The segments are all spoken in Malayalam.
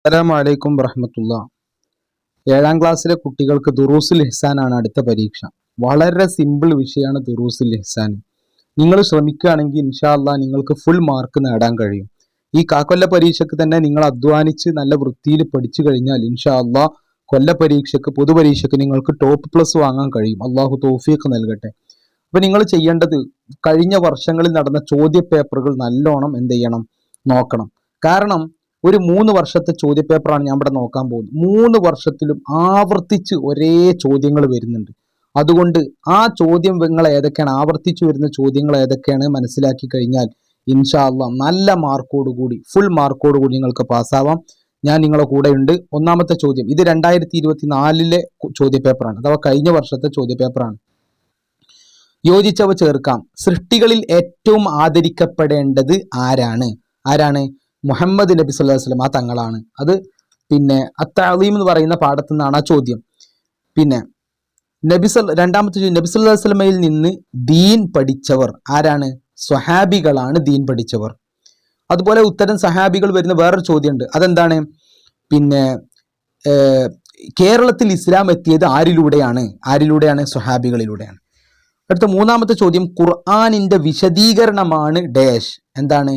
അസ്സലാമു അലൈക്കും വറഹ്മത്തുള്ളാ. 7ാം ക്ലാസ്സിലെ കുട്ടികൾക്ക് ദുറൂസുൽ ഇഹ്സാനാണ് അടുത്ത പരീക്ഷ. വളരെ സിമ്പിൾ വിഷയമാണ് ദുറൂസുൽ ഇഹ്സാൻ. നിങ്ങൾ ശ്രമിക്കുകയാണെങ്കിൽ ഇൻഷാ അല്ലാഹ് നിങ്ങൾക്ക് ഫുൾ മാർക്ക് നേടാൻ കഴിയും. ഈ കാക്കൊല്ല പരീക്ഷയ്ക്ക് തന്നെ നിങ്ങൾ അധ്വാനിച്ച് നല്ല വൃത്തിയിൽ പഠിച്ചു കഴിഞ്ഞാൽ ഇൻഷാ അല്ലാഹ് കൊല്ല പരീക്ഷയ്ക്ക് പൊതുപരീക്ഷയ്ക്ക് നിങ്ങൾക്ക് ടോപ്പ് പ്ലസ് വാങ്ങാൻ കഴിയും. അള്ളാഹു തൗഫീഖ് നൽകട്ടെ. അപ്പൊ നിങ്ങൾ ചെയ്യേണ്ടത് കഴിഞ്ഞ വർഷങ്ങളിൽ നടന്ന ചോദ്യ പേപ്പറുകൾ നല്ലോണം എന്ത് ചെയ്യണം, നോക്കണം. കാരണം ഒരു 3 വർഷത്തെ ചോദ്യപേപ്പറാണ് ഞാൻ ഇവിടെ നോക്കാൻ പോകുന്നത്. 3 വർഷത്തിലും ആവർത്തിച്ച് ഒരേ ചോദ്യങ്ങൾ വരുന്നുണ്ട്. അതുകൊണ്ട് ആ ചോദ്യങ്ങൾ ഏതൊക്കെയാണ്, ആവർത്തിച്ച് വരുന്ന ചോദ്യങ്ങൾ ഏതൊക്കെയാണ് മനസ്സിലാക്കി കഴിഞ്ഞാൽ ഇൻഷാ അല്ലാഹ് നല്ല മാർക്കോടുകൂടി ഫുൾ മാർക്കോടുകൂടി നിങ്ങൾക്ക് പാസ്സാവാം. ഞാൻ നിങ്ങളെ കൂടെ ഉണ്ട്. ഒന്നാമത്തെ ചോദ്യം, ഇത് 2024 ചോദ്യപേപ്പറാണ്, അഥവാ കഴിഞ്ഞ വർഷത്തെ ചോദ്യപേപ്പറാണ്. യോജിച്ചവ ചേർക്കാം. സൃഷ്ടികളിൽ ഏറ്റവും ആദരിക്കപ്പെടേണ്ടത് ആരാണ്? മുഹമ്മദ് നബി സല്ലല്ലാഹു അലൈഹി വസല്ലം ആ തങ്ങളാണ്. അത് പിന്നെ അത്തഅലീം എന്ന് പറയുന്ന പാഠത്തു നിന്നാണ് ആ ചോദ്യം. പിന്നെ രണ്ടാമത്തെ ചോദ്യം, നബി സല്ലല്ലാഹു അലൈഹി വസല്ലമയിൽ നിന്ന് ദീൻ പഠിച്ചവർ ആരാണ്? സ്വഹാബികളാണ് ദീൻ പഠിച്ചവർ. അതുപോലെ ഉത്തരം സഹാബികൾ വരുന്ന വേറൊരു ചോദ്യമുണ്ട്. അതെന്താണ്? പിന്നെ കേരളത്തിൽ ഇസ്ലാം എത്തിയത് ആരിലൂടെയാണ്? സ്വഹാബികളിലൂടെയാണ്. അടുത്ത മൂന്നാമത്തെ ചോദ്യം, ഖുർആനിന്റെ വിശദീകരണമാണ് ഡാഷ്. എന്താണ്?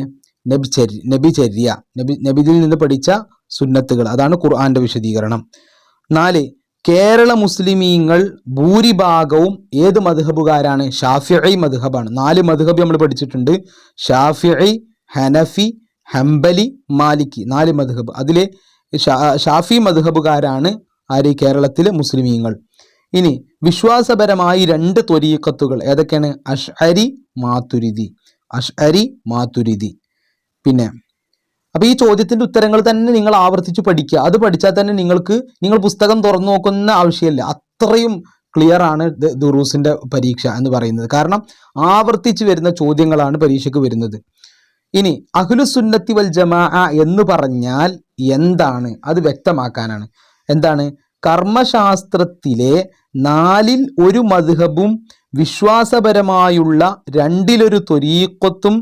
നബിയിൽ നിന്ന് പഠിച്ച സുന്നത്തുകൾ, അതാണ് ഖുർആന്റെ വിശദീകരണം. 4, കേരള മുസ്ലിമീങ്ങൾ ഭൂരിഭാഗവും ഏത് മദ്ഹബുകാരാണ്? ഷാഫിഈ മദ്ഹബാണ്. 4 മദ്ഹബ് നമ്മൾ പഠിച്ചിട്ടുണ്ട്: ഷാഫിഈ, ഹനഫി, ഹംബലി, മാലിക്കി. 4 മദ്ഹബ്. അതിലെ ഷാഫി മദ്ഹബുകാരാണ് ആര്? കേരളത്തിലെ മുസ്ലിമീങ്ങൾ. ഇനി വിശ്വാസപരമായി 2 ത്വരീഖത്തുകൾ ഏതൊക്കെയാണ്? അശ്അരി, മാതുരിദി. പിന്നെ അപ്പൊ ഈ ചോദ്യത്തിന്റെ ഉത്തരങ്ങൾ തന്നെ നിങ്ങൾ ആവർത്തിച്ച് പഠിക്കുക. അത് പഠിച്ചാൽ തന്നെ നിങ്ങൾ പുസ്തകം തുറന്നു നോക്കുന്ന ആവശ്യമില്ല. അത്രയും ക്ലിയർ ആണ് ദുറൂസിന്റെ പരീക്ഷ എന്ന് പറയുന്നത്. കാരണം ആവർത്തിച്ച് വരുന്ന ചോദ്യങ്ങളാണ് പരീക്ഷയ്ക്ക് വരുന്നത്. ഇനി അഹ്ലുസുന്നത്തി വൽ ജമാഅ എന്ന് പറഞ്ഞാൽ എന്താണ്? അത് വ്യക്തമാക്കാനാണ്. എന്താണ്? കർമ്മശാസ്ത്രത്തിലെ 4ൽ 1 മദ്ഹബും വിശ്വാസപരമായുള്ള 2ൽ 1 ത്വരീഖത്തും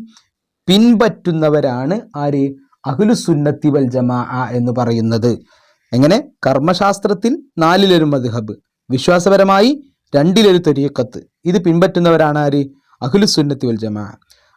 പിൻപറ്റുന്നവരാണ് ആര്? അഹ്ലുസുന്നത്തി വൽ ജമാഅ എന്ന് പറയുന്നത്. എങ്ങനെ? കർമ്മശാസ്ത്രത്തിൽ 4ൽ 1 മദ്ഹബ്, വിശ്വാസപരമായി 2ൽ 1 ത്വരീഖത്ത്, ഇത് പിൻപറ്റുന്നവരാണ് ആര്? അഹ്ലുസുന്നത്തി വൽ ജമാഅ.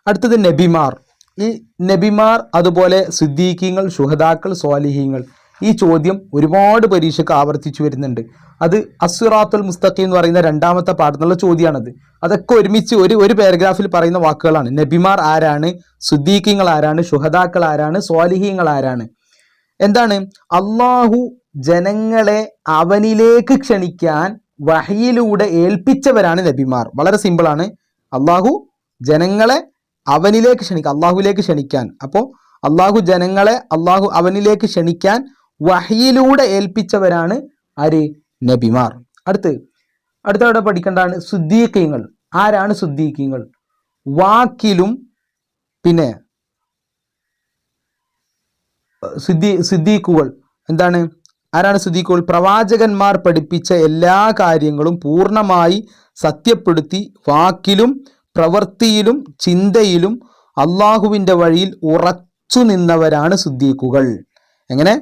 അടുത്തത് നബിമാർ. ഈ നബിമാർ, അതുപോലെ സിദ്ദീഖീങ്ങൾ, ശുഹദാക്കൾ, സ്വാലിഹീങ്ങൾ. ഈ ചോദ്യം ഒരുപാട് പരീക്ഷയ്ക്ക് ആവർത്തിച്ചു വരുന്നുണ്ട്. അത് അസ്സിറാത്തുൽ മുസ്തഖീം എന്ന് പറയുന്ന 2ാമത്തെ പാഠത്തിലുള്ള ചോദ്യമാണത്. അതൊക്കെ ഒരുമിച്ച് ഒരു പാരഗ്രാഫിൽ പറയുന്ന വാക്കുകളാണ്. നബിമാർ ആരാണ്? സിദ്ദീഖീങ്ങൾ ആരാണ്? ശുഹദാക്കൾ ആരാണ്? സ്വാലിഹീങ്ങൾ ആരാണ്? എന്താണ്? അള്ളാഹു ജനങ്ങളെ അവനിലേക്ക് ക്ഷണിക്കാൻ വഹയിലൂടെ ഏൽപ്പിച്ചവരാണ് നബിമാർ. വളരെ സിമ്പിളാണ്. അള്ളാഹു ജനങ്ങളെ അവനിലേക്ക് ക്ഷണിക്കാൻ, അള്ളാഹുവിലേക്ക് ക്ഷണിക്കാൻ. അപ്പോൾ അള്ളാഹു ജനങ്ങളെ അവനിലേക്ക് ക്ഷണിക്കാൻ വഹയിലൂടെ ഏൽപ്പിച്ചവരാണ് ആര്? നബിമാർ. അടുത്തവിടെ പഠിക്കേണ്ടതാണ് സിദ്ദീഖീങ്ങൾ. ആരാണ് സിദ്ദീഖീങ്ങൾ? വാക്കിലും പിന്നെ സിദ്ദീഖുകൾ എന്താണ്? ആരാണ് സിദ്ദീഖുകൾ? പ്രവാചകന്മാർ പഠിപ്പിച്ച എല്ലാ കാര്യങ്ങളും പൂർണ്ണമായി സത്യപ്പെടുത്തി വാക്കിലും പ്രവൃത്തിയിലും ചിന്തയിലും അള്ളാഹുവിൻ്റെ വഴിയിൽ ഉറച്ചു നിന്നവരാണ് സിദ്ദീഖുകൾ. എങ്ങനെ?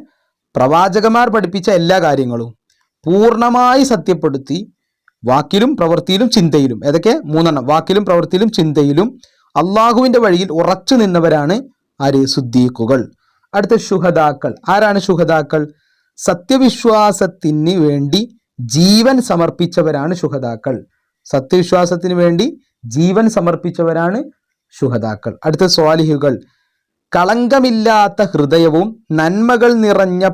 പ്രവാചകന്മാർ പഠിപ്പിച്ച എല്ലാ കാര്യങ്ങളും പൂർണ്ണമായി സത്യപ്പെടുത്തി വാക്കിലും പ്രവൃത്തിയിലും ചിന്തയിലും, ഏതൊക്കെ? 3 വാക്കിലും പ്രവൃത്തിയിലും ചിന്തയിലും അള്ളാഹുവിൻ്റെ വഴിയിൽ ഉറച്ചു നിന്നവരാണ് ആര്? സിദ്ദീഖുകൾ. അടുത്ത ശുഹദാക്കൾ. ആരാണ് ശുഹദാക്കൾ? സത്യവിശ്വാസത്തിന് വേണ്ടി ജീവൻ സമർപ്പിച്ചവരാണ് ശുഹദാക്കൾ. സത്യവിശ്വാസത്തിന് വേണ്ടി ജീവൻ സമർപ്പിച്ചവരാണ് ശുഹദാക്കൾ. അടുത്ത സ്വാലിഹുകൾ. കളങ്കമില്ലാത്ത ഹൃദയവും നന്മകൾ നിറഞ്ഞ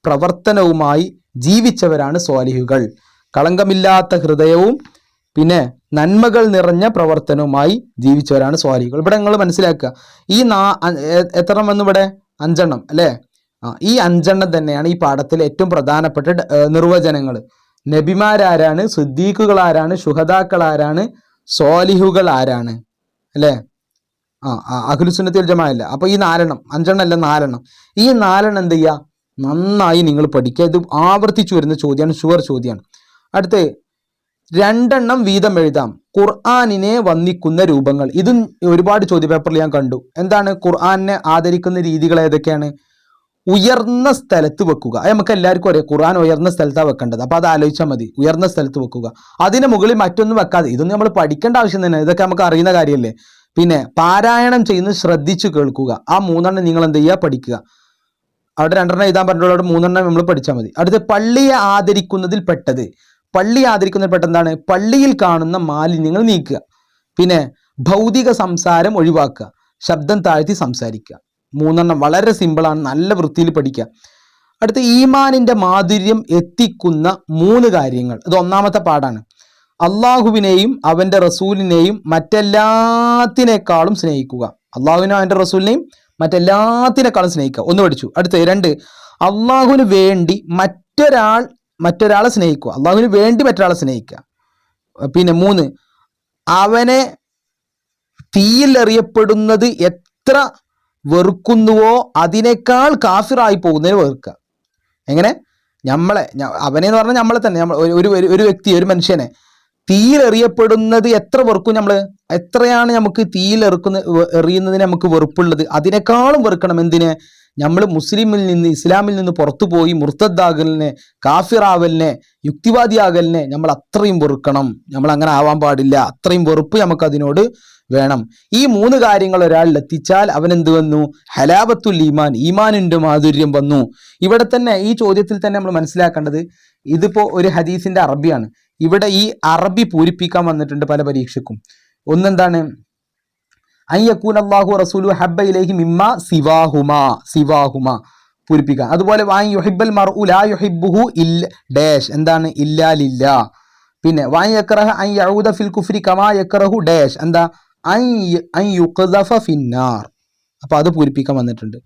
പ്രവർത്തനവുമായി ജീവിച്ചവരാണ് സ്വാലിഹുകൾ. കളങ്കമില്ലാത്ത ഹൃദയവും പിന്നെ നന്മകൾ നിറഞ്ഞ പ്രവർത്തനവുമായി ജീവിച്ചവരാണ് സ്വാലിഹുകൾ. ഇവിടെ നിങ്ങൾ മനസ്സിലാക്കുക, ഈ എത്ര വന്നു ഇവിടെ? 5 എണ്ണം അല്ലേ? ഈ 5 എണ്ണം തന്നെയാണ് ഈ പാഠത്തിലെ ഏറ്റവും പ്രധാനപ്പെട്ട നിർവചനങ്ങൾ. നബിമാരാരാണ്? സിദ്ദീഖുകൾ ആരാണ്? ശുഹദാക്കൾ ആരാണ്? സ്വാലിഹുകൾ ആരാണ്? അല്ലേ? അഹ്ലുസുന്നത്തി വൽ ജമാഅ അല്ല. അപ്പോൾ ഈ 4 എണ്ണം, 5 എണ്ണം അല്ല, 4 എണ്ണം. ഈ 4 എണ്ണം എന്ത് ചെയ്യുക? നന്നായി നിങ്ങൾ പഠിക്കുക. ഇത് ആവർത്തിച്ചു വരുന്ന ചോദ്യമാണ്, ഷുവർ ചോദ്യമാണ്. അടുത്ത് 2 എണ്ണം വീതം എഴുതാം. ഖുർആനിനെ വന്ദിക്കുന്ന രൂപങ്ങൾ. ഇതും ഒരുപാട് ചോദ്യപേപ്പറിൽ ഞാൻ കണ്ടു. എന്താണ് ഖുർആനിനെ ആദരിക്കുന്ന രീതികൾ ഏതൊക്കെയാണ്? ഉയർന്ന സ്ഥലത്ത് വെക്കുക. അത് നമുക്ക് എല്ലാവർക്കും അറിയാം, ഖുർആൻ ഉയർന്ന സ്ഥലത്താണ് വെക്കേണ്ടത്. അപ്പോൾ അത് ആലോചിച്ചാൽ മതി, ഉയർന്ന സ്ഥലത്ത് വെക്കുക. അതിന് മുകളിൽ മറ്റൊന്നും വെക്കാതെ. ഇതൊന്നും നമ്മൾ പഠിക്കേണ്ട ആവശ്യം തന്നെ, ഇതൊക്കെ നമുക്ക് അറിയുന്ന കാര്യമല്ലേ. പിന്നെ പാരായണം ചെയ്യുന്നത് ശ്രദ്ധിച്ചു കേൾക്കുക. ആ 3 നിങ്ങൾ എന്ത് ചെയ്യുക, പഠിക്കുക. അവിടെ 2 എഴുതാൻ പറഞ്ഞിട്ടുള്ള അവിടെ 3 നമ്മൾ പഠിച്ചാൽ മതി. അടുത്ത് പള്ളിയെ ആദരിക്കുന്നതിൽ പെട്ടത്. പള്ളി ആദരിക്കുന്നതിൽ പെട്ടെന്താണ്, പള്ളിയിൽ കാണുന്ന മാലിന്യങ്ങൾ നീക്കുക. പിന്നെ ഭൗതിക സംസാരം ഒഴിവാക്കുക, ശബ്ദം താഴ്ത്തി സംസാരിക്കുക. 3 വളരെ സിമ്പിളാണ്, നല്ല വൃത്തിയിൽ പഠിക്കുക. അടുത്ത ഈമാനിന്റെ മാധുര്യം എത്തിക്കുന്ന 3 കാര്യങ്ങൾ. ഇത് 1ാമത്തെ പാഠാണ്. അള്ളാഹുവിനെയും അവന്റെ റസൂലിനെയും മറ്റെല്ലാത്തിനേക്കാളും സ്നേഹിക്കുക. അള്ളാഹുവിനെയും അവന്റെ റസൂലിനെയും മറ്റെല്ലാത്തിനേക്കാളും സ്നേഹിക്കുക. 1 പഠിച്ചു. അടുത്ത 2, അള്ളാഹുവിന് വേണ്ടി മറ്റൊരാളെ സ്നേഹിക്കുക. അള്ളാഹുവിന് വേണ്ടി മറ്റൊരാളെ സ്നേഹിക്കുക. പിന്നെ 3, അവനെ തീയിൽ എറിയപ്പെടുന്നത് എത്ര വെറുക്കുന്നുവോ അതിനേക്കാൾ കാഫിറായി പോകുന്നതിന് വെറുക്കുക. എങ്ങനെ? അവനെ എന്ന് പറഞ്ഞാൽ നമ്മളെ തന്നെ, ഒരു വ്യക്തി, ഒരു മനുഷ്യനെ തീയിൽ എറിയപ്പെടുന്നത് എത്ര വെറുക്കും നമ്മൾ, എത്രയാണ് നമുക്ക് തീയിൽ എറിയുന്നതിന് നമുക്ക് വെറുപ്പുള്ളത്, അതിനേക്കാളും വെറുക്കണം. എന്തിനെ? നമ്മൾ മുസ്ലിമിൽ നിന്ന്, ഇസ്ലാമിൽ നിന്ന് പുറത്തു പോയി മുർത്തദ്ദാകലിനെ, കാഫിറാവലിനെ, യുക്തിവാദിയാകലിനെ നമ്മൾ അത്രയും വെറുക്കണം. നമ്മൾ അങ്ങനെ ആവാൻ പാടില്ല. അത്രയും വെറുപ്പ് നമുക്ക് അതിനോട് വേണം. ഈ 3 കാര്യങ്ങൾ ഒരാളിൽ എത്തിച്ചാൽ അവൻ എന്ത് വന്നു? ഹലാവത്തുൽ ഈമാൻ, ഈമാനിന്റെ മാധുര്യം വന്നു. ഇവിടെ തന്നെ ഈ ചോദ്യത്തിൽ തന്നെ നമ്മൾ മനസ്സിലാക്കേണ്ടത്, ഇതിപ്പോ ഒരു ഹദീസിന്റെ അറബിയാണ്. ഇവിടെ ഈ അറബി പൂരിപ്പിക്കാൻ വന്നിട്ടുണ്ട് പല പരീക്ഷയ്ക്കും. ഒന്നെന്താണ്? അയ്യക്കൂൻ അല്ലാഹു റസൂലു ഹബ്ബ ഇലൈഹി മിമ്മ സിവാഹുമ പൂരിപ്പിക്കാൻ. അതുപോലെ വാൻ യുഹിബ്ബൽ മർഉ ലാ യുഹിബ്ബുഹു ഇല്ല ഡാഷ്, എന്താണ്? ഇല്ലാ ലില്ലാ. പിന്നെ വാൻ യക്റഹ അൻ യഊദ ഫിൽ കുഫ്രി കമാ യക്റഹു ഡാഷ്, എന്താ? അൻ യുഖ്ദഫ ഫിന്നാർ. അപ്പോൾ അത് പൂരിപ്പിക്കാൻ വന്നിട്ടുണ്ട്.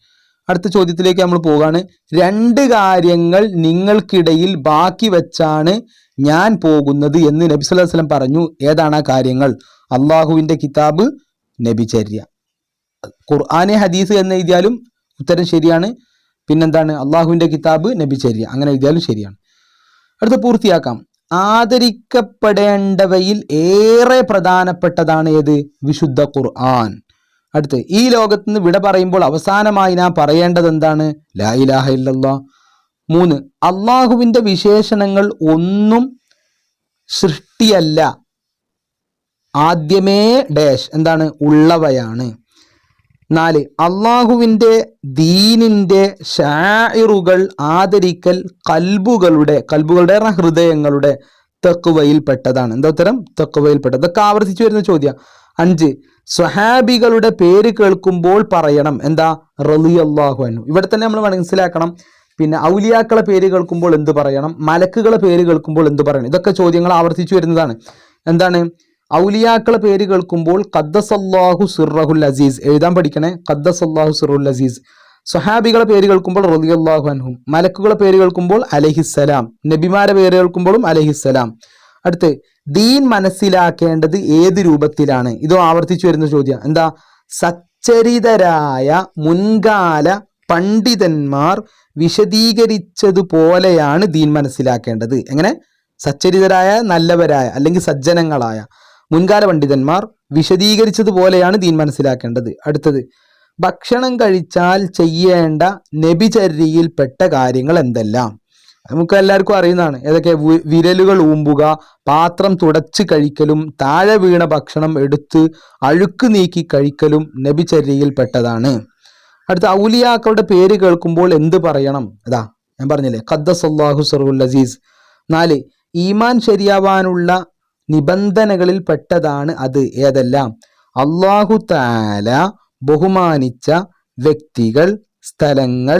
അടുത്ത ചോദ്യത്തിലേക്ക് നമ്മൾ പോകാണ്. 2 കാര്യങ്ങൾ നിങ്ങൾക്കിടയിൽ ബാക്കി വെച്ചാണ് ഞാൻ പോകുന്നത് എന്ന് നബി സല്ലല്ലാഹു അലൈഹി വസല്ലം പറഞ്ഞു. ഏതാണ് ആ കാര്യങ്ങൾ? അള്ളാഹുവിന്റെ കിതാബ്, നബിചര്യ. ഖുർആനെ ഹദീസ് എന്ന് എഴുതിയാലും ഉത്തരം ശരിയാണ്. പിന്നെന്താണ്? അള്ളാഹുവിന്റെ കിതാബ്, നബിചര്യ, അങ്ങനെ എഴുതിയാലും ശരിയാണ്. അടുത്ത പൂർത്തിയാക്കാം. ആദരിക്കപ്പെടേണ്ടവയിൽ ഏറെ പ്രധാനപ്പെട്ടതാണ് ഏത്? വിശുദ്ധ ഖുർആൻ. അടുത്ത്, ഈ ലോകത്ത് നിന്ന് വിട പറയുമ്പോൾ അവസാനമായി നാം പറയേണ്ടത് എന്താണ്? ലാ ഇലാഹ ഇല്ലല്ലാഹ്. 3, അള്ളാഹുവിന്റെ വിശേഷണങ്ങൾ ഒന്നും സൃഷ്ടിയല്ല, ആദ്യമേ ഡാഷ്, എന്താണ്? ഉള്ളവയാണ്. 4, അള്ളാഹുവിന്റെ ദീനിന്റെ ഷാഇറുകൾ ആദരിക്കൽ കൽബുകളുടെ ഹൃദയങ്ങളുടെ തഖ്വയിൽ പെട്ടതാണ്. എന്താ ഉത്തരം? തഖ്വയിൽ പെട്ടത്. ഇതൊക്കെ ആവർത്തിച്ചു വരുന്ന ചോദ്യം. 5, സ്വഹാബികളുടെ പേര് കേൾക്കുമ്പോൾ പറയണം, എന്താ? റളിയല്ലാഹു അൻഹു. ഇവിടെ തന്നെ നമ്മൾ മനസ്സിലാക്കണം. പിന്നെ ഔലിയാക്കളെ പേര് കേൾക്കുമ്പോൾ എന്ത് പറയണം, മലക്കുകളെ പേര് കേൾക്കുമ്പോൾ എന്ത് പറയണം, ഇതൊക്കെ ചോദ്യങ്ങൾ ആവർത്തിച്ചു വരുന്നതാണ്. എന്താണ്? ഔലിയാക്കളെ പേര് കേൾക്കുമ്പോൾ ഖദ്ദസല്ലാഹു സിർറഹുൽ അസീസ് എഴുതാൻ പഠിക്കണേ. ഖദ്ദസല്ലാഹു സിർറുൽ അസീസ്. സ്വഹാബികളെ പേര് കേൾക്കുമ്പോൾ റളിയല്ലാഹു അൻഹും. മലക്കുകളെ പേര് കേൾക്കുമ്പോൾ അലൈഹിസ്സലാം. നബിമാരെ പേര് കേൾക്കുമ്പോഴും അലൈഹിസ്സലാം. അടുത്ത്, ദീൻ മനസ്സിലാക്കേണ്ടത് ഏത് രൂപത്തിലാണ്? ഇതും ആവർത്തിച്ചു വരുന്ന ചോദ്യം. എന്താ? സച്ചരിതരായ മുൻകാല പണ്ഡിതന്മാർ വിശദീകരിച്ചതുപോലെയാണ് ദീൻ മനസ്സിലാക്കേണ്ടത്. എങ്ങനെ? സച്ചരിതരായ, നല്ലവരായ, അല്ലെങ്കിൽ സജ്ജനങ്ങളായ മുൻകാല പണ്ഡിതന്മാർ വിശദീകരിച്ചതുപോലെയാണ് ദീൻ മനസ്സിലാക്കേണ്ടത്. അടുത്തത്, ഭക്ഷണം കഴിച്ചാൽ ചെയ്യേണ്ട നബിചര്യയിൽ പെട്ട കാര്യങ്ങൾ എന്തെല്ലാം? നമുക്ക് എല്ലാവർക്കും അറിയുന്നതാണ്. ഏതൊക്കെ? വിരലുകൾ ഊമ്പുക, പാത്രം തുടച്ച് കഴിക്കലും, താഴെ വീണ ഭക്ഷണം എടുത്ത് അഴുക്ക് നീക്കി കഴിക്കലും നബിചര്യയിൽ പെട്ടതാണ്. അടുത്ത, ഔലിയാക്കളുടെ പേര് കേൾക്കുമ്പോൾ എന്ത് പറയണം? അതാ ഞാൻ പറഞ്ഞില്ലേ, ഖദ്ദസല്ലാഹു സിർറുൽ അസീസ്. 4, ഈമാൻ ശരിയാവാനുള്ള നിബന്ധനകളിൽ പെട്ടതാണ് അത്. ഏതെല്ലാം? അല്ലാഹു തആല ബഹുമാനിച്ച വ്യക്തികൾ, സ്ഥലങ്ങൾ,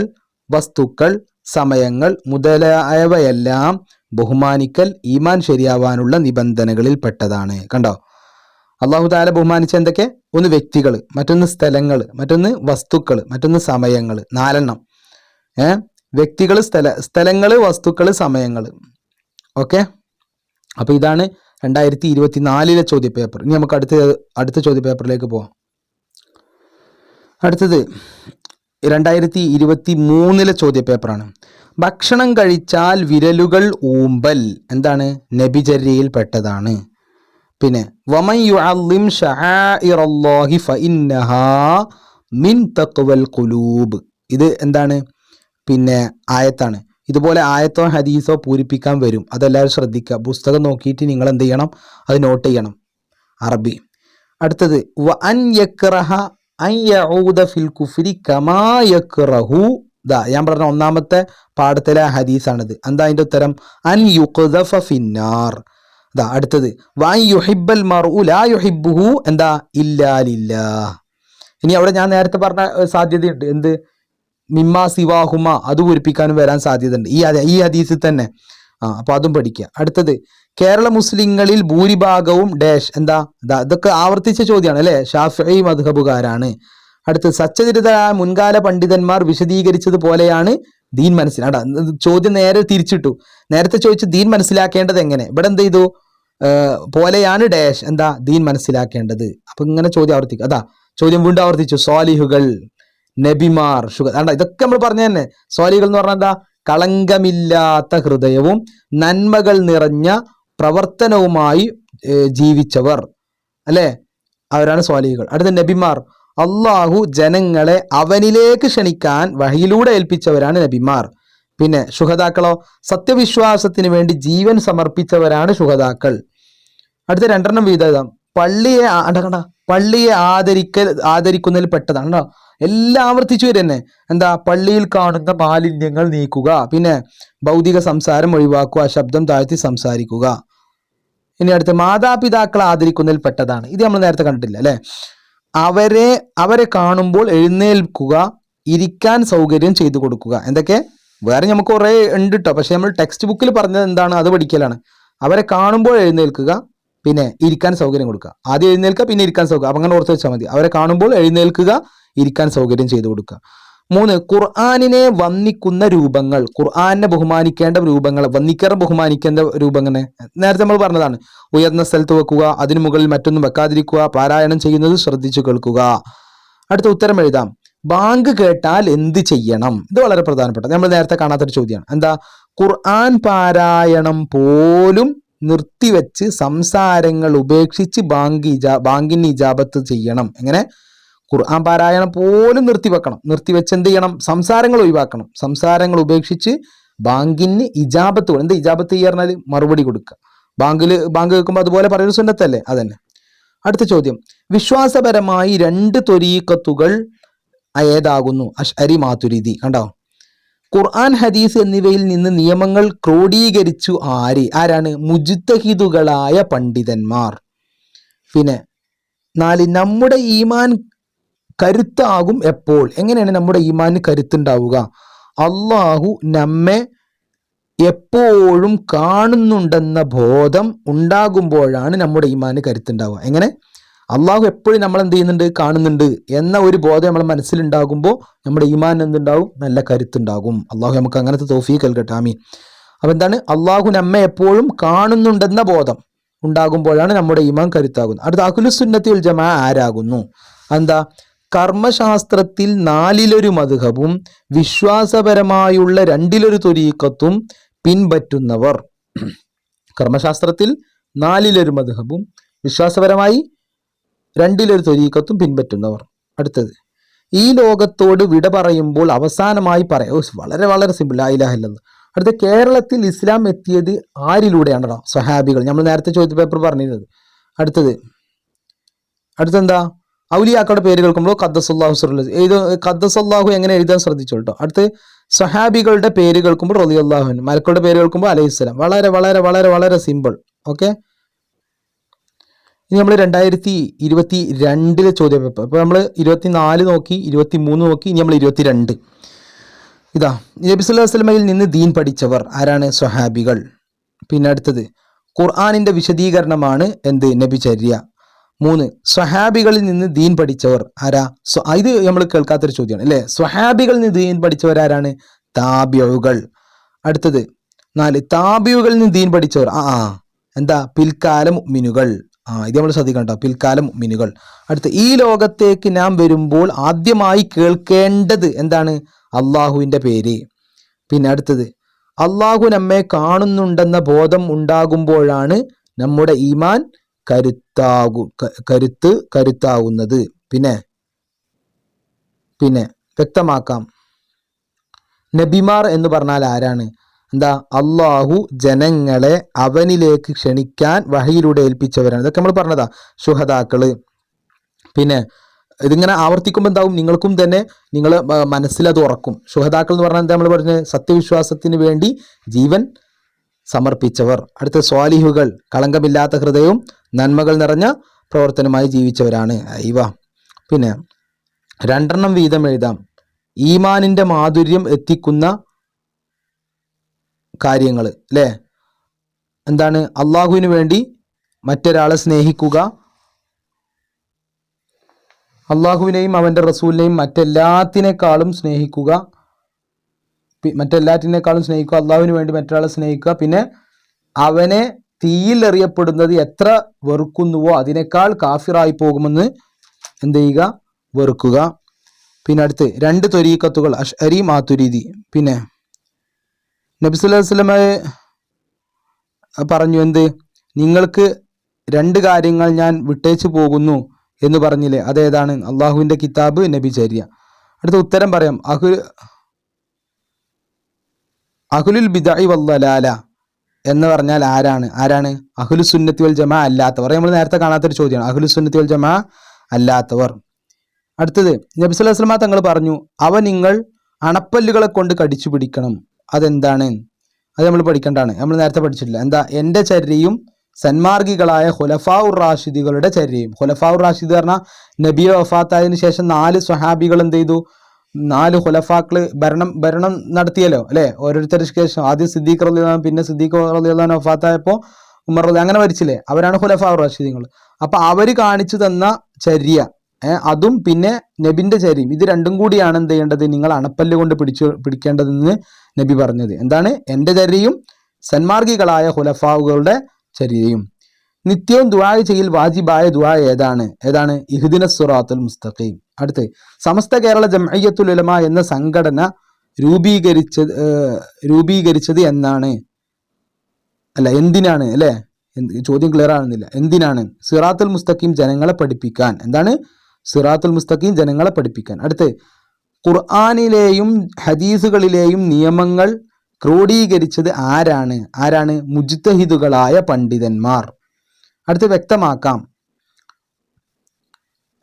വസ്തുക്കൾ, സമയങ്ങൾ മുതലായവയെല്ലാം ബഹുമാനിക്കൽ ഈമാൻ ശരിയാവാനുള്ള നിബന്ധനകളിൽ പെട്ടതാണ്. കണ്ടോ? അല്ലാഹു തആല ബഹുമാനിച്ച എന്തൊക്കെ? 1 വ്യക്തികൾ, മറ്റൊന്ന് സ്ഥലങ്ങൾ, മറ്റൊന്ന് വസ്തുക്കൾ, മറ്റൊന്ന് സമയങ്ങൾ. 4 വ്യക്തികൾ, സ്ഥലങ്ങൾ, വസ്തുക്കൾ, സമയങ്ങൾ. ഓക്കെ, അപ്പോൾ ഇതാണ് 2024 ചോദ്യപേപ്പർ. ഇനി നമുക്ക് അടുത്ത ചോദ്യപേപ്പറിലേക്ക് പോവാം. അടുത്തത് 2023 ചോദ്യപേപ്പറാണ്. ഭക്ഷണം കഴിച്ചാൽ വിരലുകൾ ഊമ്പൽ എന്താണ്? നബിചര്യയിൽ പെട്ടതാണ്. പിന്നെ വമൻ യുഅല്ലിം ശആഇറല്ലാഹി ഫഇന്നഹാ മിൻ തഖ്വൽ ഖുലൂബ്, ഇത് എന്താണ്? പിന്നെ ആയത്താണ്. ഇതുപോലെ ആയത്തോ ഹദീസോ പൂരിപ്പിക്കാൻ വരും, അതെല്ലാവരും ശ്രദ്ധിക്കുക. പുസ്തകം നോക്കിയിട്ട് നിങ്ങൾ എന്ത് ചെയ്യണം, അത് നോട്ട് ചെയ്യണം, അറബി. അടുത്തത് വ അൻ യക്റഹ അൻ യഊദ ഫിൽ കുഫ്രി കമാ യക്റഹു. ഞാൻ പറഞ്ഞ ഒന്നാമത്തെ പാഠത്തിലെ ഹദീസാണിത്. എന്താ അതിൻ്റെ ഉത്തരം? അൻ യുഖ്ദഫ ഫിന്നാർ. അടുത്തത് വൻ യുഹിബ്ബൽ മർഉ ലാ യുഹിബ്ബുഹു എന്താ ഇല്ലാ ലില്ലാഹ്. ഇനി അവിടെ ഞാൻ നേരത്തെ പറഞ്ഞ സാധ്യതയുണ്ട്, എന്ത് മിമ്മാ സിവാഹുമ, അത് പൂരിപ്പിക്കാനും വരാൻ സാധ്യതയുണ്ട് ഈ ഹദീസിൽ തന്നെ. അപ്പൊ അതും പഠിക്കുക. അടുത്തത് കേരള മുസ്ലിങ്ങളിൽ ഭൂരിഭാഗവും ഡാഷ് എന്താ, ഇതൊക്കെ ആവർത്തിച്ച ചോദ്യമാണ് അല്ലെ, ഷാഫിഈ മദ്ഹബുകാരാണ്. അടുത്തത് സച്ചരിതരായ മുൻകാല പണ്ഡിതന്മാർ വിശദീകരിച്ചതുപോലെയാണ് ദീൻ ചോദ്യം നേരെ തിരിച്ചിട്ടു. നേരത്തെ ചോദിച്ചു ദീൻ മനസ്സിലാക്കേണ്ടത് എങ്ങനെ, ഇവിടെ എന്ത് ചെയ്തു, പോലെയാണ് ഡാഷ് എന്താ ദീൻ മനസ്സിലാക്കേണ്ടത്. അപ്പൊ ഇങ്ങനെ ചോദ്യം ആവർത്തിക്കും. ചോദ്യം വീണ്ടും ആവർത്തിച്ചു. സ്വാലിഹുകൾ, നബിമാർ, ഇതൊക്കെ നമ്മൾ പറഞ്ഞു തന്നെ. സ്വാലിഹുകൾ എന്ന് പറഞ്ഞാൽ എന്താ, കളങ്കമില്ലാത്ത ഹൃദയവും നന്മകൾ നിറഞ്ഞ പ്രവർത്തനവുമായി ജീവിച്ചവർ അല്ലെ, അവരാണ് സ്വാലിഹുകൾ. അടുത്ത നബിമാർ, അള്ളാഹു ജനങ്ങളെ അവനിലേക്ക് ക്ഷണിക്കാൻ വഹിയിലൂടെ ഏൽപ്പിച്ചവരാണ് നബിമാർ. പിന്നെ ശുഹദാക്കളോ, സത്യവിശ്വാസത്തിന് വേണ്ടി ജീവൻ സമർപ്പിച്ചവരാണ് ശുഹദാക്കൾ. അടുത്ത 2 വീതം. പള്ളിയെ ആദരിക്കുന്നതിൽ പെട്ടതാണ്. എല്ലാം ആവർത്തിച്ചു വരുന്നെ. എന്താ, പള്ളിയിൽ കാണുന്ന മാലിന്യങ്ങൾ നീക്കുക, പിന്നെ ഭൗതിക സംസാരം ഒഴിവാക്കുക, ശബ്ദം താഴ്ത്തി സംസാരിക്കുക. ഇനി അടുത്ത് മാതാപിതാക്കളെ ആദരിക്കുന്നതിൽ പെട്ടതാണ്. ഇത് നമ്മൾ നേരത്തെ കണ്ടിട്ടില്ല അല്ലെ. അവരെ കാണുമ്പോൾ എഴുന്നേൽക്കുക, ഇരിക്കാൻ സൗകര്യം ചെയ്തു കൊടുക്കുക. എന്തൊക്കെ വേറെ നമുക്ക് കുറെ ഉണ്ട് കേട്ടോ, പക്ഷെ നമ്മൾ ടെക്സ്റ്റ് ബുക്കിൽ പറഞ്ഞത് എന്താണ് അത് പഠിക്കലാണ്. അവരെ കാണുമ്പോൾ എഴുന്നേൽക്കുക, പിന്നെ ഇരിക്കാൻ സൗകര്യം കൊടുക്കുക. ആദ്യം എഴുന്നേൽക്കുക, പിന്നെ ഇരിക്കാൻ സൗകര്യം. അപ്പം അങ്ങനെ ഓർത്ത് വെച്ചാൽ മതി. അവരെ കാണുമ്പോൾ എഴുന്നേൽക്കുക, ഇരിക്കാൻ സൗകര്യം ചെയ്തു കൊടുക്കുക. 3 ഖുർആനിനെ വന്ദിക്കുന്ന രൂപങ്ങൾ, ഖുർആനെ ബഹുമാനിക്കേണ്ട രൂപങ്ങൾ, വന്ദിക്കറെ ബഹുമാനിക്കേണ്ട രൂപങ്ങൾ നേരത്തെ നമ്മൾ പറഞ്ഞതാണ്. ഉയർന്ന സ്ഥലത്ത് വെക്കുക, അതിനു മുകളിൽ മറ്റൊന്നും വെക്കാതിരിക്കുക, പാരായണം ചെയ്യുന്നത് ശ്രദ്ധിച്ചു കേൾക്കുക. അടുത്ത ഉത്തരം എഴുതാം. ബാങ്ക് കേട്ടാൽ എന്ത് ചെയ്യണം? ഇത് വളരെ പ്രധാനപ്പെട്ട, നമ്മൾ നേരത്തെ കാണാത്തൊരു ചോദ്യമാണ്. എന്താ, ഖുർആൻ പാരായണം പോലും നിർത്തിവെച്ച് സംസാരങ്ങൾ ഉപേക്ഷിച്ച് ബാങ്കിന് ഇജാബത്ത് ചെയ്യണം. എങ്ങനെ? ഖുർആൻ പാരായണം പോലും നിർത്തിവെച്ച് എന്ത് ചെയ്യണം? സംസാരങ്ങൾ ഒഴിവാക്കണം. സംസാരങ്ങൾ ഉപേക്ഷിച്ച് ബാങ്കിന് ഇജാബത്ത്. എന്താ ഇജാബത്ത് ചെയ്യാറിഞ്ഞാൽ മറുപടി കൊടുക്കുക. ബാങ്ക് കേൾക്കുമ്പോൾ അതുപോലെ പറയുന്ന സുന്നത്തല്ലേ, അതന്നെ. അടുത്ത ചോദ്യം, വിശ്വാസപരമായി 2 ത്വരീഖത്തുകൾ ഏതാകുന്നു? അശ്അരി, മാതുരിദി. കണ്ടോ, ഖുർആൻ, ഹദീസ് എന്നിവയിൽ നിന്ന് നിയമങ്ങൾ ക്രോഡീകരിച്ചു ആരാണ്? മുജ്തഹിദുകളായ പണ്ഡിതന്മാർ. പിന്നെ 4 നമ്മുടെ ഈമാൻ കരുത്താകും എപ്പോൾ? എങ്ങനെയാണ് നമ്മുടെ ഈമാന് കരുത്തുണ്ടാവുക? അള്ളാഹു നമ്മെ എപ്പോഴും കാണുന്നുണ്ടെന്ന ബോധം ഉണ്ടാകുമ്പോഴാണ് നമ്മുടെ ഈമാന് കരുത്തുണ്ടാവുക. എങ്ങനെ? അള്ളാഹു എപ്പോഴും നമ്മൾ എന്ത് ചെയ്യുന്നുണ്ട്? കാണുന്നുണ്ട് എന്ന ഒരു ബോധം നമ്മളെ മനസ്സിലുണ്ടാകുമ്പോൾ നമ്മുടെ ഈമാൻ എന്തുണ്ടാവും? നല്ല കരുത്തുണ്ടാകും. അള്ളാഹു നമുക്ക് അങ്ങനത്തെ തൗഫീഖ് നൽകട്ടെ, ആമീൻ. അപ്പൊ എന്താണ്? അള്ളാഹു നമ്മെ എപ്പോഴും കാണുന്നുണ്ടെന്ന ബോധം ഉണ്ടാകുമ്പോഴാണ് നമ്മുടെ ഈമാൻ കരുത്താകുന്നത്. അടുത്ത അഹ്ലുസുന്നത്തി വൽ ജമാഅ ആരാകുന്നു? എന്താ? കർമ്മശാസ്ത്രത്തിൽ 4 മദ്ഹബും വിശ്വാസപരമായുള്ള 2 ത്വരീഖത്തും പിൻപറ്റുന്നവർ. കർമ്മശാസ്ത്രത്തിൽ 4 മദ്ഹബും വിശ്വാസപരമായി 2 ത്വരീഖത്തും പിൻപറ്റുന്നവർ. അടുത്തത്, ഈ ലോകത്തോട് വിട പറയുമ്പോൾ അവസാനമായി വളരെ വളരെ സിമ്പിൾ, ലാ ഇലാഹ ഇല്ലല്ലാഹ്. അടുത്ത, കേരളത്തിൽ ഇസ്ലാം എത്തിയത് ആരിലൂടെയാണോ? സ്വഹാബികൾ. നമ്മൾ നേരത്തെ ചോദ്യ പേപ്പർ പറഞ്ഞിരുന്നത്. അടുത്തെന്താ? ഔലിയാക്കളുടെ പേര് കേൾക്കുമ്പോൾ ഖദ്ദസല്ലാഹു സിറഹു ഇത് ഖദ്ദസല്ലാഹു എങ്ങനെ എഴുതാൻ ശ്രദ്ധിച്ചോട്ടോ. അടുത്ത്, സ്വഹാബികളുടെ പേര് കേൾക്കുമ്പോൾ റളിയല്ലാഹു അൻഹു, മലക്കളുടെ പേര് കേൾക്കുമ്പോൾ അലൈഹിസ്സലാം. വളരെ വളരെ വളരെ വളരെ സിമ്പിൾ. ഓക്കെ, ഇനി നമ്മൾ 2022 ചോദ്യ പേപ്പർ. അപ്പോൾ നമ്മൾ 24 നോക്കി, 23 നോക്കി, ഇനി നമ്മൾ 22. ഇതാ, നബി സല്ലല്ലാഹു അലൈഹി വസല്ലമയിൽ നിന്ന് ദീൻ പഠിച്ചവർ ആരാണ്? സ്വഹാബികൾ. പിന്നെ അടുത്തത്, ഖുർആനിന്റെ വിശദീകരണമാണ് എന്ത്? നബിചര്യ. 3 സ്വഹാബികളിൽ നിന്ന് ദീൻ പഠിച്ചവർ ആരാ? ഇത് നമ്മൾ കേൾക്കാത്തൊരു ചോദ്യമാണ് അല്ലേ. സ്വഹാബികളിൽ നിന്ന് ദീൻ പഠിച്ചവർ ആരാണ്? താബിഉകൾ. അടുത്തത് 4 താബിഉകളിൽ നിന്ന് ദീൻ പഠിച്ചവർ എന്താ? പിൽക്കാല മുഅ്മിനുകൾ. ഇത് നമ്മൾ ശ്രദ്ധിക്കണം കേട്ടോ, പിൽക്കാല മുഅ്മിനുകൾ. അടുത്ത, ഈ ലോകത്തേക്ക് നാം വരുമ്പോൾ ആദ്യമായി കേൾക്കേണ്ടത് എന്താണ്? അള്ളാഹുവിൻ്റെ പേര്. പിന്നെ അടുത്തത്, അള്ളാഹു നമ്മെ കാണുന്നുണ്ടെന്ന ബോധം ഉണ്ടാകുമ്പോഴാണ് നമ്മുടെ ഈമാൻ കരുത്താകുന്നത്. പിന്നെ വ്യക്തമാക്കാം, നബിമാർ എന്ന് പറഞ്ഞാൽ ആരാണ്? എന്താ? അള്ളാഹു ജനങ്ങളെ അവനിലേക്ക് ക്ഷണിക്കാൻ വഹയിലൂടെ ഏൽപ്പിച്ചവരാണ്. ഇതൊക്കെ നമ്മൾ പറഞ്ഞതാ. ശുഹദാക്കള്. പിന്നെ ഇതിങ്ങനെ ആവർത്തിക്കുമ്പോൾ എന്താവും? നിങ്ങൾക്കും തന്നെ നിങ്ങൾ മനസ്സിലത് ഉറക്കും. ശുഹദാക്കൾ എന്ന് പറഞ്ഞാൽ എന്താ നമ്മൾ പറഞ്ഞത്? സത്യവിശ്വാസത്തിന് വേണ്ടി ജീവൻ സമർപ്പിച്ചവർ. അടുത്ത സ്വാലിഹുകൾ, കളങ്കമില്ലാത്ത ഹൃദയവും നന്മകൾ നിറഞ്ഞ പ്രവർത്തനമായി ജീവിച്ചവരാണ്. അയ്വ. പിന്നെ 2 വീതം എഴുതാം. ഈമാനിന്റെ മാധുര്യം എത്തിക്കുന്ന കാര്യങ്ങൾ അല്ലേ? എന്താണ്? അള്ളാഹുവിന് വേണ്ടി മറ്റൊരാളെ സ്നേഹിക്കുക, അള്ളാഹുവിനെയും അവൻ്റെ റസൂലിനെയും മറ്റെല്ലാത്തിനേക്കാളും സ്നേഹിക്കുക, അള്ളാഹുവിന് വേണ്ടി മറ്റൊരാളെ സ്നേഹിക്കുക. പിന്നെ അവനെ തീയിൽ എറിയപ്പെടുന്നത് എത്ര വെറുക്കുന്നുവോ അതിനേക്കാൾ കാഫിറായി പോകുമെന്ന് എന്ത് ചെയ്യുക? വെറുക്കുക. പിന്നെ അടുത്ത് 2 ത്വരീഖത്തുകൾ, അശ്അരി, മാതുരിദി. പിന്നെ നബി സല്ലല്ലാഹു അലൈഹി വസല്ലം പറഞ്ഞു എന്ത്? നിങ്ങൾക്ക് 2 കാര്യങ്ങൾ ഞാൻ വിട്ടേച്ചു പോകുന്നു എന്ന് പറഞ്ഞില്ലേ, അതേതാണ്? അള്ളാഹുവിൻ്റെ കിതാബ്, നബിചര്യ. അടുത്ത ഉത്തരം പറയാം. അഹ്ലുൽ ബിദ്അ വദ്ദലാല എന്ന് പറഞ്ഞാൽ ആരാണ്? അഹ്ലുസ് സുന്നത്തി വൽ ജമാഅ അല്ലാത്തവർ. നമ്മൾ നേരത്തെ കാണാത്തൊരു ചോദ്യമാണ്. അഹ്ലുസ് സുന്നത്തി വൽ ജമാഅ അല്ലാത്തവർ. അടുത്തത് നബി സല്ലല്ലാഹു അലൈഹി വസല്ലം തങ്ങൾ പറഞ്ഞു, അവ നിങ്ങൾ അണപ്പല്ലുകളെ കൊണ്ട് കടിച്ചു പിടിക്കണം. അതെന്താണ്? അത് നമ്മൾ പഠിക്കേണ്ടതാണ്. നമ്മൾ നേരത്തെ പഠിച്ചിട്ടില്ല. എന്താ? എൻ്റെ ചര്യയും സന്മാർഗികളായ ഖുലഫാഉർ റാഷിദുകളുടെ ചര്യയും. ഖുലഫാഉർ റാഷിദ് പറഞ്ഞാൽ നബിയെ വഫാത്തായതിനു ശേഷം 4 സ്വഹാബികൾ എന്ത് ചെയ്തു? 4 ഖുലഫാക്കള് ഭരണം നടത്തിയല്ലോ അല്ലെ? ഓരോരുത്തർക്ക് ശേഷം ആദ്യം സിദ്ദീഖ് റളിയല്ലാഹു അൻഹു, പിന്നെ സിദ്ദീഖ് റളിയല്ലാഹു അൻഹു വഫാത്തായപ്പോൾ ഉമർ റളിയല്ലാഹു അങ്ങനെ മരിച്ചില്ലേ? അവരാണ് ഖുലഫാഉർ റാഷിദീങ്ങൾ. അപ്പൊ അവര് കാണിച്ചു തന്ന ചര്യ, അതും പിന്നെ നബിന്റെ ചര്യയും, ഇത് രണ്ടും കൂടിയാണ് എന്ത് ചെയ്യേണ്ടത്? നിങ്ങൾ അണപ്പല്ല് കൊണ്ട് പിടിക്കേണ്ടതെന്ന് നബി പറഞ്ഞത്. എന്താണ്? എൻ്റെ ചര്യയും സന്മാർഗികളായ ഖുലഫാവുകളുടെ ചര്യയും. നിത്യവും ദുആ ചെയ്യൽ വാജിബായ ദുആ ഏതാണ്? ഇഹ്ദിനസ് സിറാത്തുൽ മുസ്തഖീം. അടുത്ത് സമസ്ത കേരള ജംഇയ്യത്തുൽ ഉലമ എന്ന സംഘടന രൂപീകരിച്ചത് എന്തിനാണ് അല്ലെ? ചോദ്യം ക്ലിയർ ആകുന്നില്ല. എന്തിനാണ്? സിറാത്തുൽ മുസ്തഖീം ജനങ്ങളെ പഠിപ്പിക്കാൻ. എന്താണ്? സിറാത്തുൽ മുസ്തഖീം ജനങ്ങളെ പഠിപ്പിക്കാൻ. അടുത്ത് ഖുർആനിലെയും ഹദീസുകളിലെയും നിയമങ്ങൾ ക്രോഡീകരിച്ചത് ആരാണ്? മുജ്തഹിദുകളായ പണ്ഡിതന്മാർ. അടുത്ത് വ്യക്തമാക്കാം.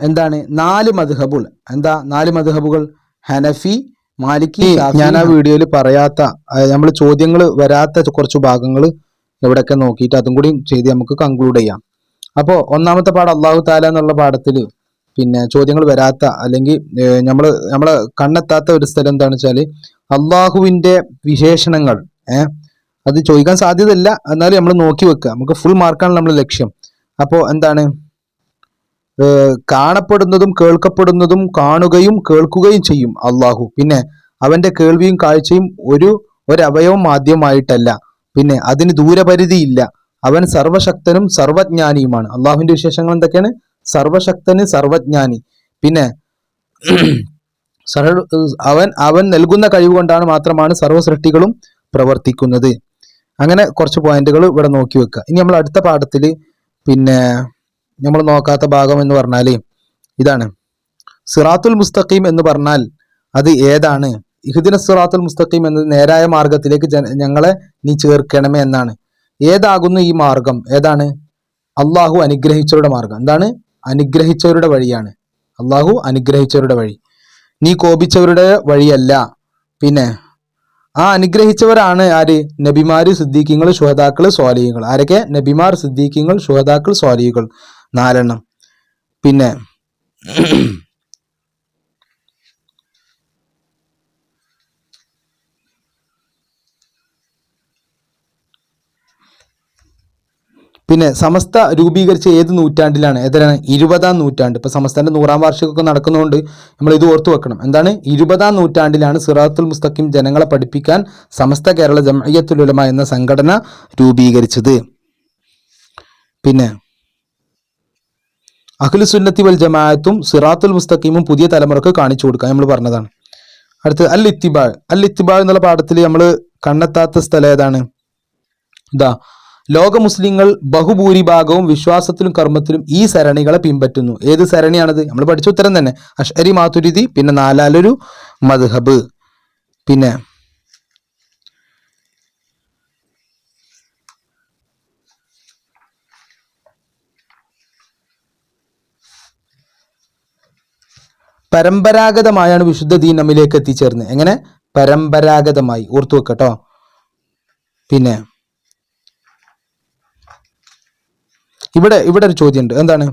എന്താണ്? 4 മദ്ഹബുകൾ. എന്താ 4 മദ്ഹബുകൾ? ഹനഫി, മാലിക്കി, ഷാഫി. ഞാൻ ആ വീഡിയോയിൽ പറയാത്ത, നമ്മൾ ചോദ്യങ്ങൾ വരാത്ത കുറച്ച് ഭാഗങ്ങൾ എവിടെയൊക്കെ നോക്കിയിട്ട് അതും കൂടി ചെയ്ത് നമുക്ക് കൺക്ലൂഡ് ചെയ്യാം. അപ്പോൾ ഒന്നാമത്തെ പാഠം അല്ലാഹു തആല എന്നുള്ള പാഠത്തിൽ പിന്നെ ചോദ്യങ്ങൾ വരാത്ത, അല്ലെങ്കിൽ നമ്മളെ കണ്ണെത്താത്ത ഒരു സ്ഥലം എന്താണെന്ന് വെച്ചാൽ അള്ളാഹുവിന്റെ വിശേഷണങ്ങൾ. അത് ചോദിക്കാൻ സാധ്യതയില്ല, എന്നാലും നമ്മൾ നോക്കി വെക്കുക. നമുക്ക് ഫുൾ മാർക്കാണ് നമ്മുടെ ലക്ഷ്യം. അപ്പോൾ എന്താണ്? കാണപ്പെടുന്നതും കേൾക്കപ്പെടുന്നതും കാണുകയും കേൾക്കുകയും ചെയ്യും അള്ളാഹു. പിന്നെ അവന്റെ കേൾവിയും കാഴ്ചയും ഒരവയവം മാധ്യമമായിട്ടല്ല. പിന്നെ അതിന് ദൂരപരിധിയില്ല. അവൻ സർവശക്തനും സർവജ്ഞാനിയുമാണ്. അള്ളാഹുവിന്റെ വിശേഷങ്ങൾ എന്തൊക്കെയാണ്? സർവശക്തന്, സർവജ്ഞാനി. പിന്നെ അവൻ നൽകുന്ന കഴിവ് കൊണ്ടാണ് മാത്രമാണ് സർവ്വ സൃഷ്ടികളും പ്രവർത്തിക്കുന്നത്. അങ്ങനെ കുറച്ച് പോയിന്റുകൾ ഇവിടെ നോക്കി വെക്കുക. ഇനി നമ്മൾ അടുത്ത പാഠത്തിൽ പിന്നെ നമ്മൾ നോക്കാത്ത ഭാഗം എന്ന് പറഞ്ഞാൽ ഇതാണ്. സിറാത്തുൽ മുസ്തഖീം എന്ന് പറഞ്ഞാൽ അത് ഏതാണ്? ഇഹ്ദിനസ് സിറാത്തുൽ മുസ്തഖീം എന്നത് നേരായ മാർഗത്തിലേക്ക് ഞങ്ങളെ നീ ചേർക്കണമേ എന്നാണ്. ഏതാകുന്നു ഈ മാർഗം? ഏതാണ്? അള്ളാഹു അനുഗ്രഹിച്ചവരുടെ മാർഗം. എന്താണ്? അനുഗ്രഹിച്ചവരുടെ വഴിയാണ്. അള്ളാഹു അനുഗ്രഹിച്ചവരുടെ വഴി, നീ കോപിച്ചവരുടെ വഴിയല്ല. പിന്നെ ആ അനുഗ്രഹിച്ചവരാണ് ആര്? നബിമാര്, സിദ്ദീഖീങ്ങൾ, ശുഹദാക്കൾ, സ്വാലിഹീങ്ങൾ. ആരൊക്കെ? നബിമാർ, സിദ്ദീഖീങ്ങൾ, ശുഹദാക്കൾ, സ്വാലിഹീങ്ങൾ. 4 പിന്നെ സമസ്ത രൂപീകരിച്ച ഏത് നൂറ്റാണ്ടിലാണ്? ഏതാണ്? 20-ാം നൂറ്റാണ്ട്. ഇപ്പൊ സമസ്തന്റെ 100-ാം വാർഷികമൊക്കെ നടക്കുന്നതുകൊണ്ട് നമ്മൾ ഇത് ഓർത്തു വെക്കണം. എന്താണ്? 20-ാം നൂറ്റാണ്ടിലാണ് സിറാത്തുൽ മുസ്തഖീം ജനങ്ങളെ പഠിപ്പിക്കാൻ സമസ്ത കേരള ജംഇയ്യത്തുൽ ഉലമ എന്ന സംഘടന രൂപീകരിച്ചത്. പിന്നെ അഹ്ലുസ് സുന്നത്തി വൽ ജമാഅത്തും സിറാത്തുൽ മുസ്തഖീമും പുതിയ തലമുറക്ക് കാണിച്ചു കൊടുക്കാൻ നമ്മൾ പറഞ്ഞതാണ്. അടുത്ത് അൽ ഇത്തിബാ എന്നുള്ള പാഠത്തിൽ നമ്മൾ കണ്ടെത്താത്ത സ്ഥലം ഏതാണ്? ലോക മുസ്ലിങ്ങൾ ബഹുഭൂരിഭാഗവും വിശ്വാസത്തിലും കർമ്മത്തിലും ഈ സരണികളെ പിൻപറ്റുന്നു. ഏത് സരണിയാണത്? നമ്മൾ പഠിച്ച ഉത്തരം തന്നെ. അശ്അരി, മാതുരിദി, പിന്നെ 4 മദ്ഹബ്. പിന്നെ പരമ്പരാഗതമായാണ് വിശുദ്ധ ദീൻ നമ്മിലേക്ക് എത്തിച്ചേർന്നത്. എങ്ങനെ? പരമ്പരാഗതമായി. ഓർത്തു വെക്കട്ടോ. പിന്നെ ഇവിടെ ഒരു ചോദ്യമുണ്ട്. എന്താണ്?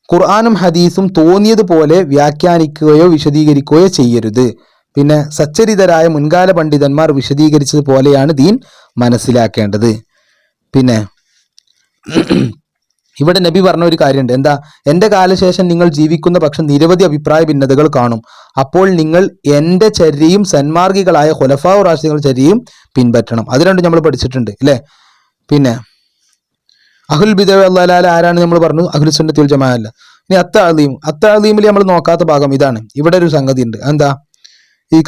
ഖുർആനും ഹദീസും തോന്നിയതുപോലെ വ്യാഖ്യാനിക്കുകയോ വിശദീകരിക്കുകയോ ചെയ്യരുത്. പിന്നെ സച്ചരിതരായ മുൻകാല പണ്ഡിതന്മാർ വിശദീകരിച്ചതുപോലെയാണ് ദീൻ മനസ്സിലാക്കേണ്ടത്. പിന്നെ ഇവിടെ നബി പറഞ്ഞ ഒരു കാര്യമുണ്ട്. എന്താ? എൻ്റെ കാലശേഷം നിങ്ങൾ ജീവിക്കുന്ന പക്ഷം നിരവധി അഭിപ്രായ ഭിന്നതകൾ കാണും. അപ്പോൾ നിങ്ങൾ എൻ്റെ ചര്യയും സന്മാർഗികളായ ഖുലഫാ റാഷിദുകളുടെ ചര്യയും പിൻപറ്റണം. അത് രണ്ടും നമ്മൾ പഠിച്ചിട്ടുണ്ട് അല്ലേ? പിന്നെ അഹ്ലുൽ ബിദ്അ വൽ ളലാല ആരാണ് നമ്മൾ പറഞ്ഞു? അഹ്ലുസ് സുന്നത്തി വൽ ജമാഅ അല്ല. ഇനി അത്തഅലീമിൽ നമ്മൾ നോക്കാത്ത ഭാഗം ഇതാണ്. ഇവിടെ ഒരു സംഗതി ഉണ്ട്. എന്താ? ഈ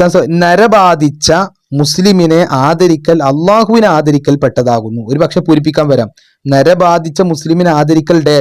നരബാധിച്ച മുസ്ലിമിനെ ആദരിക്കൽ അള്ളാഹുവിനെ ആദരിക്കൽ പെട്ടതാകുന്നു. ഒരു പക്ഷെ പൂരിപ്പിക്കാൻ വരാം. നരബാധിച്ച മുസ്ലിമിനെ ആദരിക്കൽ ഡാഷ്